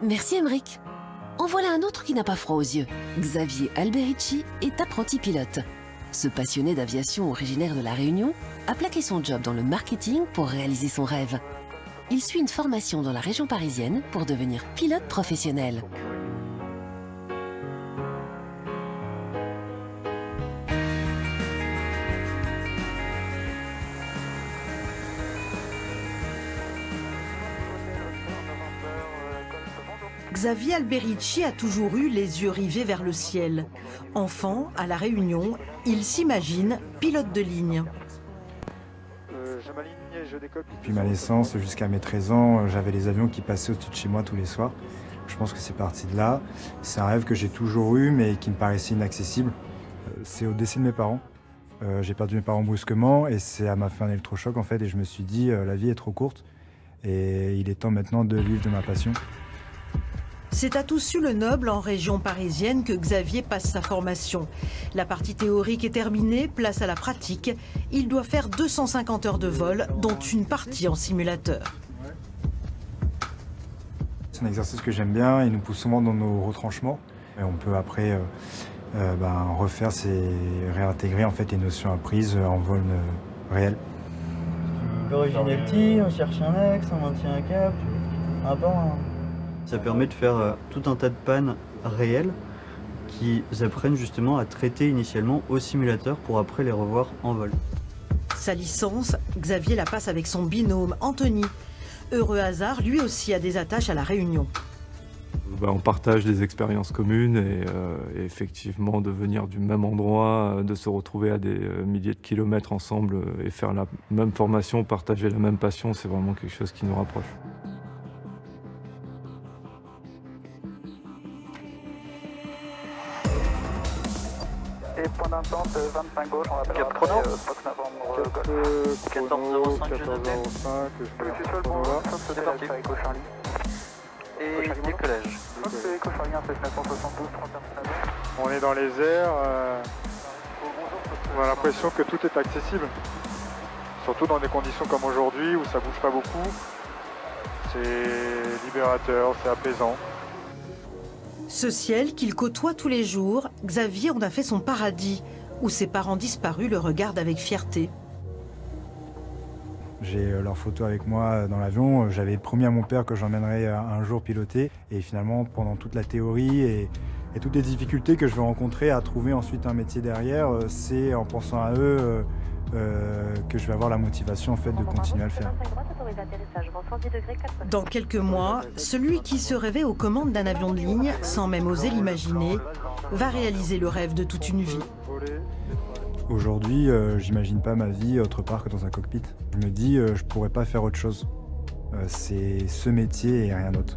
Merci Emeric. En voilà un autre qui n'a pas froid aux yeux. Xavier Alberici est apprenti pilote. Ce passionné d'aviation originaire de La Réunion a plaqué son job dans le marketing pour réaliser son rêve. Il suit une formation dans la région parisienne pour devenir pilote professionnel. Xavier Alberici a toujours eu les yeux rivés vers le ciel. Enfant, à La Réunion, il s'imagine pilote de ligne. Depuis ma naissance jusqu'à mes 13 ans, j'avais les avions qui passaient au-dessus de chez moi tous les soirs. Je pense que c'est parti de là. C'est un rêve que j'ai toujours eu mais qui me paraissait inaccessible. C'est au décès de mes parents. J'ai perdu mes parents brusquement et ça m'a fait un électrochoc en fait et je me suis dit la vie est trop courte et il est temps maintenant de vivre de ma passion. C'est à Toussus-le-Noble, en région parisienne, que Xavier passe sa formation. La partie théorique est terminée, place à la pratique. Il doit faire 250 heures de vol, dont une partie en simulateur. C'est un exercice que j'aime bien, il nous pousse souvent dans nos retranchements. Et on peut après refaire, réintégrer en fait les notions apprises en vol réel. L'origine est petit, on cherche un axe, on maintient un cap, un banc. Ça permet de faire tout un tas de pannes réelles qui apprennent justement à traiter initialement au simulateur pour après les revoir en vol. Sa licence, Xavier la passe avec son binôme Anthony. Heureux hasard, lui aussi a des attaches à La Réunion. On partage des expériences communes et effectivement de venir du même endroit, de se retrouver à des milliers de kilomètres ensemble et faire la même formation, partager la même passion, c'est vraiment quelque chose qui nous rapproche. Et point d'attente 25 gauche, on va Cap chrono. Fox Novembre Golf. 14,05 je note. Je suis sur le bon, C'est parti. gauche en ligne. Et décollage. Gauche en ligne, c'est 972, 31 On est dans les airs, on a l'impression que tout est accessible. Surtout dans des conditions comme aujourd'hui où ça bouge pas beaucoup. C'est libérateur, c'est apaisant. Ce ciel qu'il côtoie tous les jours, Xavier en a fait son paradis, où ses parents disparus le regardent avec fierté. J'ai leurs photos avec moi dans l'avion. J'avais promis à mon père que j'emmènerais un jour piloter. Et finalement, pendant toute la théorie et toutes les difficultés que je vais rencontrer à trouver ensuite un métier derrière, c'est en pensant à eux que je vais avoir la motivation en fait, de continuer à le faire. Dans quelques mois, celui qui se rêvait aux commandes d'un avion de ligne, sans même oser l'imaginer, va réaliser le rêve de toute une vie. Aujourd'hui, j'imagine pas ma vie autre part que dans un cockpit. Je me dis, je pourrais pas faire autre chose. C'est ce métier et rien d'autre.